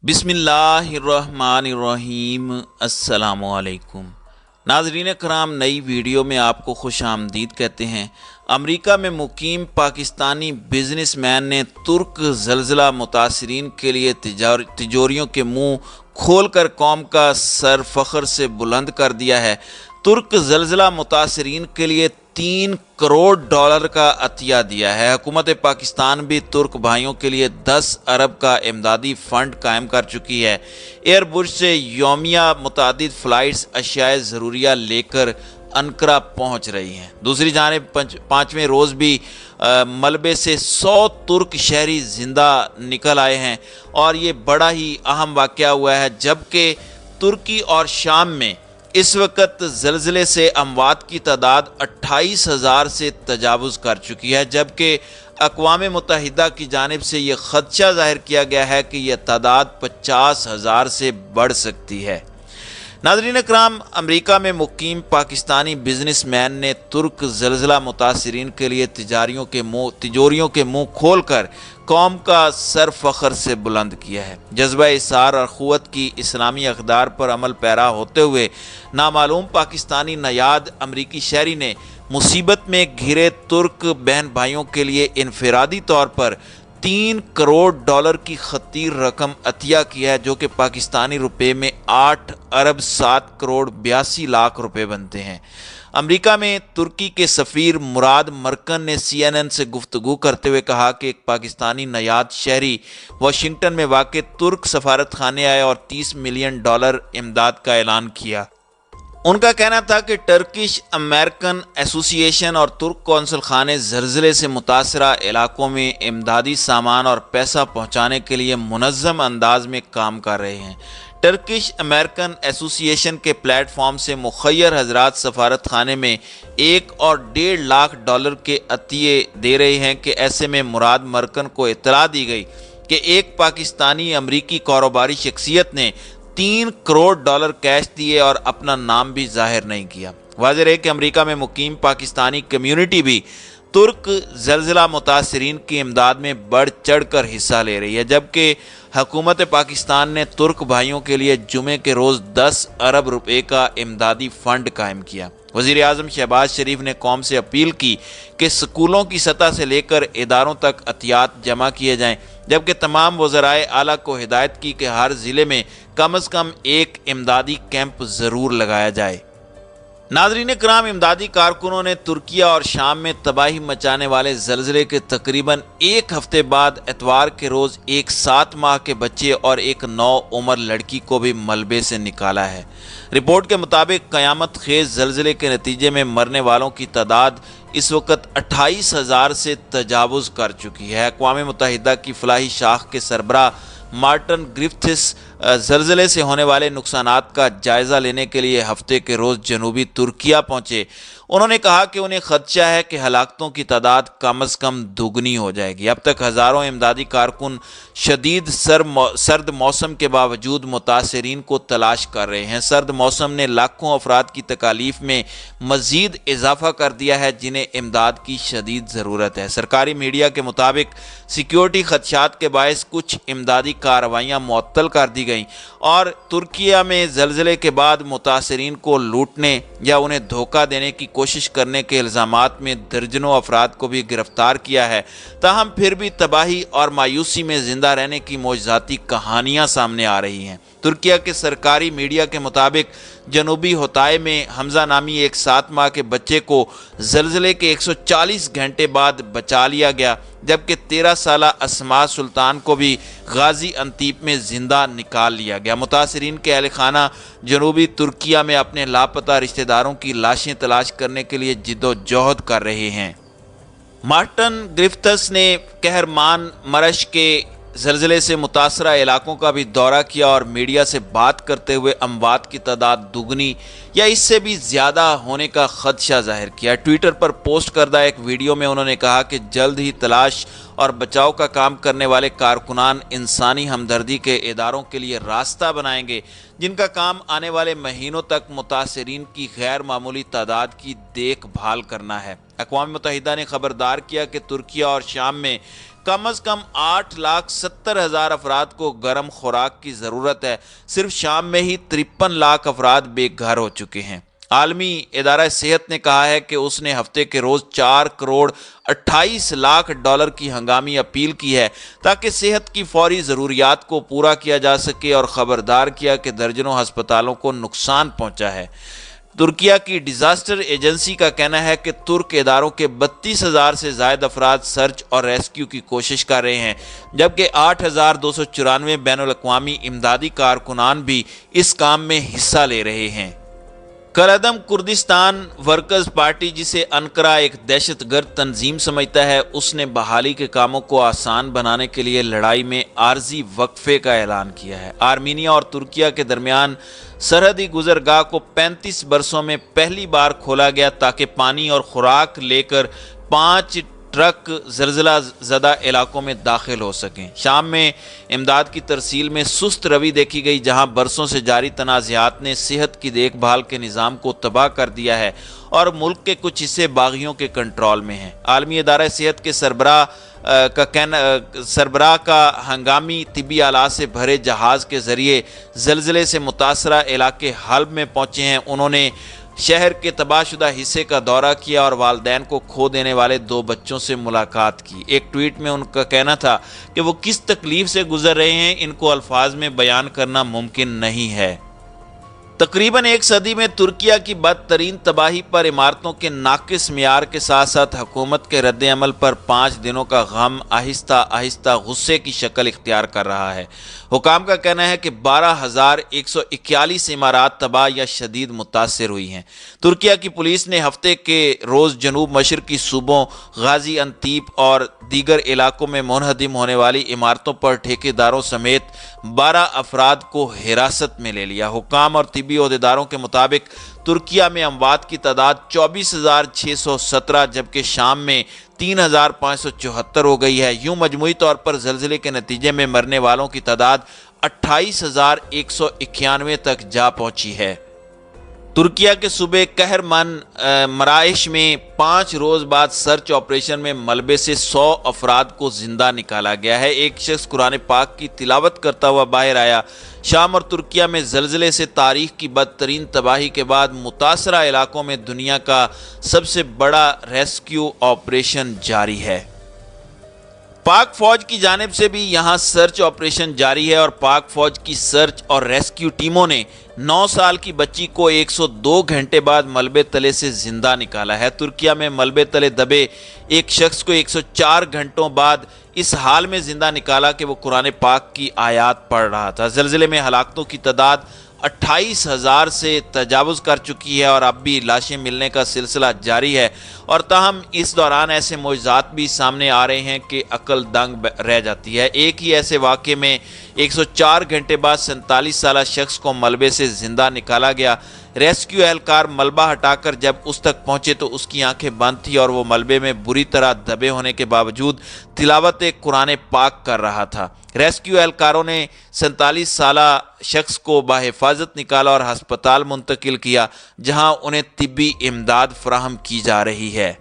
बिस्मिल्लाहिर्रहमानिर्रहीम। अस्सलामुअलैकुम नाज़रीन कराम, नई वीडियो में आपको खुश आमदीद कहते हैं। अमेरिका में मुकीम पाकिस्तानी बिजनेसमैन ने तुर्क ज़लज़ला मुतासरीन के लिए तिजोरियों के मुंह खोलकर कौम का सर फ़ख्र से बुलंद कर दिया है। तुर्क ज़लज़ला मुतासरीन के लिए $3 करोड़ का अतिया दिया है। हुकूमत पाकिस्तान भी तुर्क भाइयों के लिए 10 अरब का इमदादी फ़ंड कायम कर चुकी है। एयरबुश से यौमिया मुतादिद फ़्लाइट्स अशियाए ज़रूरिया लेकर अनकरा पहुँच रही हैं। दूसरी जानिब पाँचवें रोज़ भी मलबे से 100 तुर्क शहरी ज़िंदा निकल आए हैं और ये बड़ा ही अहम वाक़या हुआ है, जबकि तुर्की और शाम में इस वक्त ज़लज़ले से अमवात की तादाद 28,000 से तजावुज़ कर चुकी है, जबकि अक़वाम मुत्तहिदा की जानिब से ये ख़दशा ज़ाहिर किया गया है कि यह तादाद 50,000 से बढ़ सकती है। नाज़रीन कराम, अमेरिका में मुकीम पाकिस्तानी बिजनेसमैन ने तुर्क ज़लज़ला मुतासरीन के लिए तिजोरियों के मुँह खोल कर कौम का सर फ़ख्र से बुलंद किया है। जज्बा इसार और क़ुव्वत की इस्लामी अक़दार पर अमल पैरा होते हुए नामालूम पाकिस्तानी नयाद अमरीकी शहरी ने मुसीबत में घिरे तुर्क बहन भाइयों के लिए इनफरादी तौर पर $3 करोड़ की खतीर रकम अतिया किया है, जो कि पाकिस्तानी रुपए में 8 अरब 7 करोड़ 82 लाख रुपए बनते हैं। अमेरिका में तुर्की के सफ़ीर मुराद मरकन ने CNN से गुफ्तगू करते हुए कहा कि एक पाकिस्तानी नयाद शहरी वाशिंगटन में वाक़ तुर्क सफारत खाने आए और $30 मिलियन इमदाद का ऐलान किया। उनका कहना था कि टर्किश अमेरिकन एसोसिएशन और तुर्क कौंसल खाने ज़लज़ले से मुतासरा इलाकों में इमदादी सामान और पैसा पहुँचाने के लिए मुनज़्ज़म अंदाज में काम कर रहे हैं। टर्किश अमेरिकन एसोसिएशन के प्लेटफॉर्म से मुखय्यर हजरात सफारत खाने में $1 और $1.5 लाख के अतिये दे रहे हैं कि ऐसे में मुराद मरकन को इत्तला दी गई कि एक पाकिस्तानी अमरीकी कारोबारी शख्सियत ने $3 करोड़ कैश दिए और अपना नाम भी जाहिर नहीं किया। वाज़ेह है कि अमेरिका में मुकीम पाकिस्तानी कम्यूनिटी भी तुर्क ज़लज़ला मुतासरीन की इमदाद में बढ़ चढ़ कर हिस्सा ले रही है, जबकि हुकूमत पाकिस्तान ने तुर्क भाइयों के लिए जुमे के रोज़ 10 अरब रुपए का इमदादी फ़ंड कायम किया। वज़ीर आज़म शहबाज शरीफ ने कौम से अपील की कि स्कूलों की सतह से लेकर इदारों तक अतियात जमा किए जाएँ, जबकि तमाम वज़राए आला को हिदायत की कि हर ज़िले में कम से कम एक इमदादी कैंप ज़रूर लगाया जाए। नाज़रीन कराम, इमदादी कारकुनों ने तुर्किया और शाम में तबाही मचाने वाले ज़लज़ले के तकरीबन एक हफ्ते बाद एतवार के रोज़ एक 7 माह के बच्चे और एक 9 उम्र लड़की को भी मलबे से निकाला है। रिपोर्ट के मुताबिक क़यामत खेज़ ज़लज़ले के नतीजे में मरने वालों की तादाद इस वक्त 28,000 से तजावुज़ कर चुकी है। अक़वाम मुत्तहिदा की फ़लाही शाख के सरबराह मार्टिन ग्रिफ़िथ्स ज़लज़ले से होने वाले नुकसानात का जायज़ा लेने के लिए हफ्ते के रोज़ जनूबी तुर्किया पहुँचे। उन्होंने कहा कि उन्हें ख़दशा है कि हलाकतों की तादाद कम अज़ कम दुगनी हो जाएगी। अब तक हज़ारों इमदादी कारकुन शदीद सर्द मौसम के बावजूद मुतासरीन को तलाश कर रहे हैं। सर्द मौसम ने लाखों अफराद की तकालीफ में मज़ीद इजाफा कर दिया है, जिन्हें इमदाद की शदीद ज़रूरत है। सरकारी मीडिया के मुताबिक सिक्योरिटी खदशात के बायस कुछ इमदादी कार्रवाइयाँ मुअत्तल कर दी गई और तुर्किया में ज़लज़ले के बाद मुतासरीन को लूटने या उन्हें धोखा देने की कोशिश करने के इल्ज़ामात में दर्जनों अफराद को भी गिरफ्तार किया है। ताहम फिर भी तबाही और मायूसी में ज़िंदा रहने की मौजज़ाती कहानियाँ सामने आ रही हैं। तुर्किया के सरकारी मीडिया के मुताबिक जनूबी होताए में हमज़ा नामी एक 7 माह के बच्चे को ज़लज़ले के 140 घंटे बाद बचा लिया गया, जबकि 13 साला अस्मा सुल्तान को भी गाज़ी अंतीब में ज़िंदा निकाल लिया गया। मुतासरीन के अहल खाना जनूबी तुर्किया में अपने लापता रिश्तेदारों की लाशें तलाश करने के लिए जिद्दोजहद कर रहे हैं। मार्टिन ग्रिफ़िथ्स ने कहरमान मरश के ज़लज़ले से मुतासरा इलाकों का भी दौरा किया और मीडिया से बात करते हुए अमवात की तादाद दुगनी या इससे भी ज़्यादा होने का ख़दशा ज़ाहिर किया। ट्विटर पर पोस्ट करदा एक वीडियो में उन्होंने कहा कि जल्द ही तलाश और बचाव का काम करने वाले कारकुनान इंसानी हमदर्दी के इदारों के लिए रास्ता बनाएंगे, जिनका काम आने वाले महीनों तक मुतासरीन की गैर मामूली तादाद की देखभाल करना है। अक़वाम मुत्तहिदा ने खबरदार किया कि तुर्किया और शाम में کم از کم 8,70,000 افراد کو گرم خوراک کی ضرورت ہے۔ صرف شام میں ہی 53 لاکھ افراد بے گھر ہو چکے ہیں۔ عالمی ادارہ صحت نے کہا ہے کہ اس نے ہفتے کے روز 4 کروڑ 28 لاکھ ڈالر کی ہنگامی اپیل کی ہے تاکہ صحت کی فوری ضروریات کو پورا کیا جا سکے، اور خبردار کیا کہ درجنوں ہسپتالوں کو نقصان پہنچا ہے۔ ترکیہ کی ڈیزاسٹر ایجنسی کا کہنا ہے کہ ترک اداروں کے 32,000 سے زائد افراد سرچ اور ریسکیو کی کوشش کر رہے ہیں، جبکہ 8,294 بین الاقوامی امدادی کارکنان بھی اس کام میں حصہ لے رہے ہیں۔ کردم کردستان ورکرز پارٹی، جسے انقرہ ایک دہشت گرد تنظیم سمجھتا ہے، اس نے بحالی کے کاموں کو آسان بنانے کے لیے لڑائی میں عارضی وقفے کا اعلان کیا ہے۔ آرمینیا اور ترکیہ کے درمیان سرحدی گزرگاہ کو 35 برسوں میں پہلی بار کھولا گیا تاکہ پانی اور خوراک لے کر 5 ٹرک زلزلہ زدہ علاقوں میں داخل ہو سکیں۔ شام میں امداد کی ترسیل میں سست روی دیکھی گئی، جہاں برسوں سے جاری تنازعات نے صحت کی دیکھ بھال کے نظام کو تباہ کر دیا ہے اور ملک کے کچھ حصے باغیوں کے کنٹرول میں ہیں۔ عالمی ادارہ صحت کے سربراہ کا ہنگامی طبی آلات سے بھرے جہاز کے ذریعے زلزلے سے متاثرہ علاقے حلب میں پہنچے ہیں۔ انہوں نے شہر کے تباہ شدہ حصے کا دورہ کیا اور والدین کو کھو دینے والے 2 بچوں سے ملاقات کی۔ ایک ٹویٹ میں ان کا کہنا تھا کہ وہ کس تکلیف سے گزر رہے ہیں، ان کو الفاظ میں بیان کرنا ممکن نہیں ہے۔ تقریباً 1 صدی میں ترکیہ کی بدترین تباہی پر عمارتوں کے ناقص معیار کے ساتھ ساتھ حکومت کے رد عمل پر 5 دنوں کا غم آہستہ آہستہ غصے کی شکل اختیار کر رہا ہے۔ حکام کا کہنا ہے کہ 12,141 عمارات تباہ یا شدید متاثر ہوئی ہیں۔ ترکیہ کی پولیس نے ہفتے کے روز جنوب مشرقی صوبوں غازی انتیپ اور دیگر علاقوں میں منہدم ہونے والی عمارتوں پر ٹھیکیداروں سمیت 12 افراد کو حراست میں لے لیا۔ حکام اور طبی عہدیداروں کے مطابق ترکیہ میں اموات کی تعداد 24,617 جبکہ شام میں 3,574 ہو گئی ہے۔ یوں مجموعی طور پر زلزلے کے نتیجے میں مرنے والوں کی تعداد 28,191 تک جا پہنچی ہے۔ ترکیہ کے صوبے کہرمان مراعش میں 5 روز بعد سرچ آپریشن میں ملبے سے 100 افراد کو زندہ نکالا گیا ہے۔ ایک شخص قرآن پاک کی تلاوت کرتا ہوا باہر آیا۔ شام اور ترکیہ میں زلزلے سے تاریخ کی بدترین تباہی کے بعد متاثرہ علاقوں میں دنیا کا سب سے بڑا ریسکیو آپریشن جاری ہے۔ پاک فوج کی جانب سے بھی یہاں سرچ آپریشن جاری ہے اور پاک فوج کی سرچ اور ریسکیو ٹیموں نے 9 سال کی بچی کو 102 گھنٹے بعد ملبے تلے سے زندہ نکالا ہے۔ ترکیہ میں ملبے تلے دبے ایک شخص کو 104 گھنٹوں بعد اس حال میں زندہ نکالا کہ وہ قرآن پاک کی آیات پڑھ رہا تھا۔ زلزلے میں ہلاکتوں کی تعداد 28,000 سے تجاوز کر چکی ہے اور اب بھی لاشیں ملنے کا سلسلہ جاری ہے، اور تاہم اس دوران ایسے معجزات بھی سامنے آ رہے ہیں کہ عقل دنگ رہ جاتی ہے۔ ایک ہی ایسے واقعے میں 104 گھنٹے بعد 47 سالہ شخص کو ملبے سے زندہ نکالا گیا۔ ریسکیو اہلکار ملبہ ہٹا کر جب اس تک پہنچے تو اس کی آنکھیں بند تھیں اور وہ ملبے میں بری طرح دبے ہونے کے باوجود تلاوت قرآن پاک کر رہا تھا۔ ریسکیو اہلکاروں نے 47 سالہ شخص کو بحفاظت نکالا اور ہسپتال منتقل کیا، جہاں انہیں طبی امداد فراہم کی جا رہی ہے۔